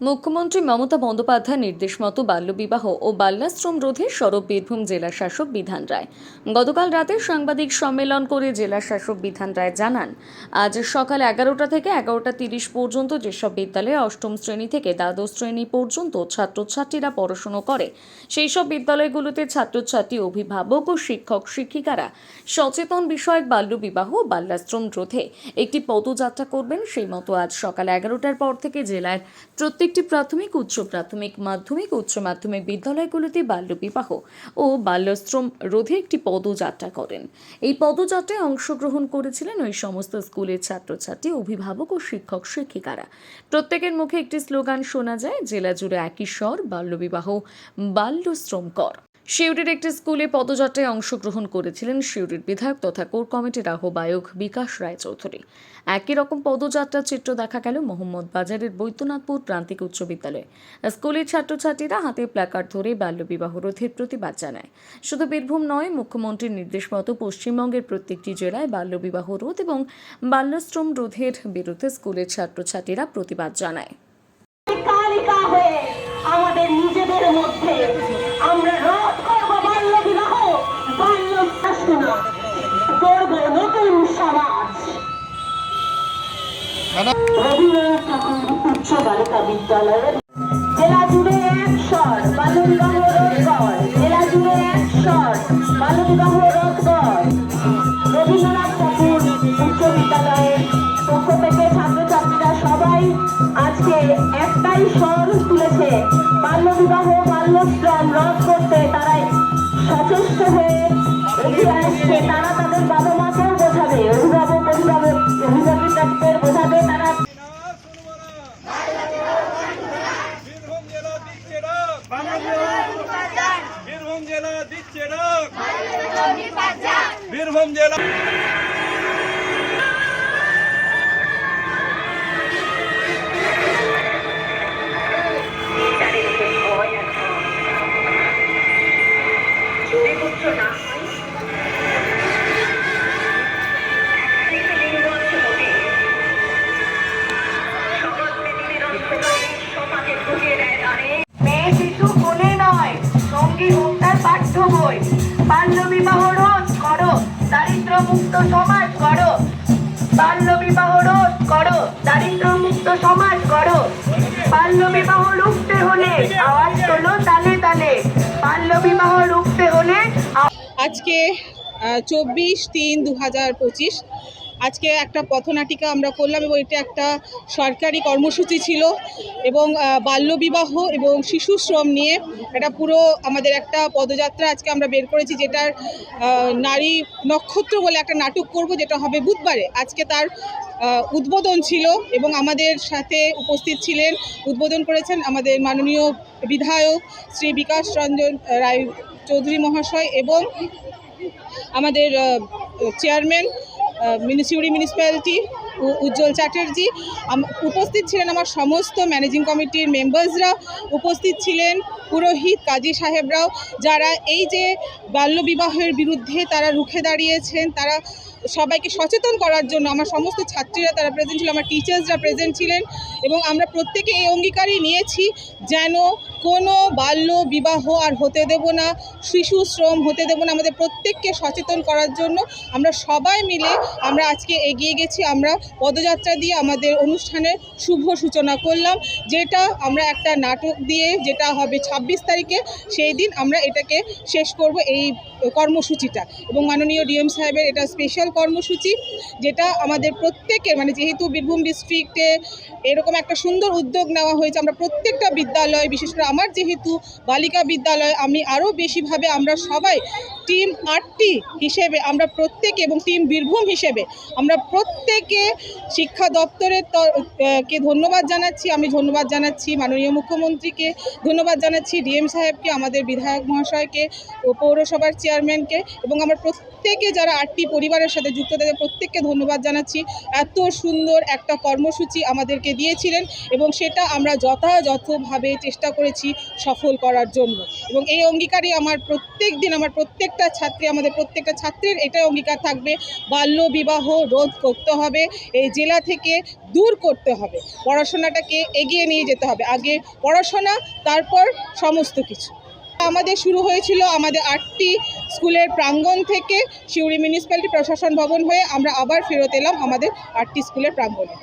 মুখ্যমন্ত্রী মমতা বন্দ্যোপাধ্যায়ের নির্দেশ মতো বাল্যবিবাহ ও বাল্যাশ্রম রোধে সরব বীরভূম জেলা শাসক বিধান রায়। গতকাল রাতে সাংবাদিক সম্মেলন করে জেলা শাসক বিধান রায় জানান, আজ সকাল 11টা থেকে 11:30 পর্যন্ত যেসব বিদ্যালয়ে অষ্টম শ্রেণী থেকে দ্বাদশ শ্রেণী পর্যন্ত ছাত্রছাত্রীরা পড়াশুনো করে, সেই সব বিদ্যালয়গুলোতে ছাত্রছাত্রী, অভিভাবক ও শিক্ষক শিক্ষিকারা সচেতন বিষয়ক বাল্যবিবাহ ও বাল্যাশ্রম রোধে একটি পদযাত্রা করবেন। সেই মতো আজ সকাল 11টার পর থেকে জেলার প্রত্যেকটি প্রাথমিক, উচ্চ প্রাথমিক, মাধ্যমিক, উচ্চ মাধ্যমিক বিদ্যালয়গুলোতে বাল্যবিবাহ ও বাল্যাশ্রম রোধে একটি পদযাত্রা করেন। এই পদযাত্রায় অংশগ্রহণ করেছিলেন ওই সমস্ত স্কুলের ছাত্রছাত্রী, অভিভাবক ও শিক্ষক শিক্ষিকারা। প্রত্যেকের মুখে একটি স্লোগান শোনা যায়, জেলা জুড়ে একই স্বর, বাল্যবিবাহ বাল্যশ্রম কর। সিউড়ির একটি স্কুলে পদযাত্রায় অংশগ্রহণ করেছিলেন সিউড়ির বিধায়ক তথা কোর কমিটির আহ্বায়ক বিকাশ রায়চৌধুরী। একই রকম পদযাত্রার চিত্র দেখা গেল মোহাম্মদ বাজারের বৈদ্যনাথপুর প্রান্তিক উচ্চ বিদ্যালয়ে। স্কুলের ছাত্রছাত্রীরা হাতে প্ল্যাকার্ড ধরে বাল্যবিবাহ রোধের প্রতিবাদ জানায়। শুধু বীরভূম নয়, মুখ্যমন্ত্রীর নির্দেশ মতো পশ্চিমবঙ্গের প্রত্যেকটি জেলায় বাল্যবিবাহ রোধ এবং বাল্যাশ্রম রোধের বিরুদ্ধে স্কুলের ছাত্রছাত্রীরা প্রতিবাদ জানায়। আমাদের নিজেদের মধ্যে আমরা রোধ করব বাল্যবিবাহ, বাল্যশ্রম করব নতুন সমাজ। রবীন্দ্রনাথ ঠাকুর উচ্চ বালিকা বিদ্যালয়ের জেলা জুড়ে এক স্বর, বাল্যবিবাহ রোধ কর। জেলা জুড়ে এক স্বর, বাল্যবিবাহ রোধ কর। রবীন্দ্রনাথ ঠাকুর উচ্চ বিদ্যালয়ের পক্ষ থেকে ছাত্রছাত্রীরা সবাই আজকে একটাই স্বর তুলেছে, বাল্যবিবাহ বাল্যশ্রম রোধ করতে তারা সচেষ্ট হয়ে এগিয়ে আসছে। তারা তাদের বাবা মাকেও বোঝাবে, অভিভাবকদের বোঝাবে। তারা বীরভূম জেলা মেয়ে শিশু কোলে নয়, সঙ্গী হোক তার পাঠ্য বই। বাল্যবিবাহ রোধ করো, দারিদ্র মুক্ত সমাজ করো। বাল্যবিবাহ রোধ করো, দারিদ্র মুক্ত সমাজ করো। বাল্যবিবাহ রুখতে হলে আওয়াজ তোলো তালে তালে। বাল্যবিবাহ রুখতে হলে আজকে 24/3/2025 আজকে একটা পথনাটিকা আমরা করলাম এবং এটা একটা সরকারি কর্মসূচি ছিল এবং বাল্যবিবাহ এবং শিশু শ্রম নিয়ে এটা পুরো আমাদের একটা পদযাত্রা আজকে আমরা বের করেছি, যেটার নারী নক্ষত্র বলে একটা নাটক করব, যেটা হবে বুধবারে। আজকে তার উদ্বোধন ছিল এবং আমাদের সাথে উপস্থিত ছিলেন, উদ্বোধন করেছেন আমাদের মাননীয় বিধায়ক শ্রী বিকাশ রঞ্জন রায় চৌধুরী মহাশয় এবং আমাদের চেয়ারম্যান সিউড়ি মিউনিসিপ্যালিটি উজ্জ্বল চ্যাটার্জি। উপস্থিত ছিলেন আমার সমস্ত ম্যানেজিং কমিটির মেম্বার্সরা, উপস্থিত ছিলেন পুরোহিত কাজী সাহেবরাও, যারা এই যে বাল্যবিবাহের বিরুদ্ধে তারা রুখে দাঁড়িয়েছেন, তারা সবাইকে সচেতন করার জন্য। আমার সমস্ত ছাত্রীরা তারা প্রেজেন্ট ছিল, আমার টিচার্সরা প্রেজেন্ট ছিলেন এবং আমরা প্রত্যেকে এই অঙ্গীকারই নিয়েছি যেন কোনো বাল্য বিবাহ আর হতে দেব না, শিশু শ্রম হতে দেব না। আমাদের প্রত্যেককে সচেতন করার জন্য আমরা সবাই মিলে আমরা আজকে এগিয়ে গেছি। আমরা পদযাত্রা দিয়ে আমাদের অনুষ্ঠানের শুভ সূচনা করলাম, যেটা আমরা একটা নাটক দিয়ে, যেটা হবে 26 তারিখে, সেই দিন আমরা এটাকে শেষ করব এই কর্মসূচিটা। এবং মাননীয় ডিএম সাহেবের এটা স্পেশাল কর্মসূচি, যেটা আমাদের প্রত্যেকের, মানে যেহেতু বীরভূম ডিস্ট্রিক্টে এরকম একটা সুন্দর উদ্যোগ নেওয়া হয়েছে, আমরা প্রত্যেকটা বিদ্যালয়, বিশেষ করে আমার যেহেতু বালিকা বিদ্যালয়, আমি আরও বেশিভাবে আমরা সবাই টিম 8টি হিসেবে আমরা প্রত্যেকে এবং টিম বীরভূম হিসেবে আমরা প্রত্যেকে শিক্ষা দপ্তরের কে ধন্যবাদ জানাচ্ছি। আমি ধন্যবাদ জানাচ্ছি মাননীয় মুখ্যমন্ত্রীকে, ধন্যবাদ জানাচ্ছি ডিএম সাহেবকে, আমাদের বিধায়ক মহাশয়কে ও পৌরসভার চেয়ারম্যানকে, এবং আমরা প্রত্যেকে যারা আটটি পরিবারের সাথে যুক্ত তাদের প্রত্যেককে ধন্যবাদ জানাচ্ছি। এত সুন্দর একটা কর্মসূচি আমাদেরকে দিয়েছিলেন এবং সেটা আমরা যথাযথভাবে চেষ্টা করেছি সফল করার জন্য। এবং এই অঙ্গীকারই আমার প্রত্যেক দিন আমার প্রত্যেকটা ছাত্রী, আমাদের প্রত্যেকটা ছাত্রের এটাই অঙ্গীকার থাকবে, বাল্য বিবাহ রোধ করতে হবে, এই জেলা থেকে দূর করতে হবে, পড়াশোনাটাকে এগিয়ে নিয়ে যেতে হবে, আগে পড়াশোনা তারপর সমস্ত কিছু। আমাদের শুরু হয়েছিল আমাদের 8টি স্কুলের প্রাঙ্গণ থেকে, সিউড়ি মিউনিসিপ্যালিটি প্রশাসন ভবন হয়ে আমরা আবার ফেরত এলাম আমাদের 8টি স্কুলের প্রাঙ্গণে।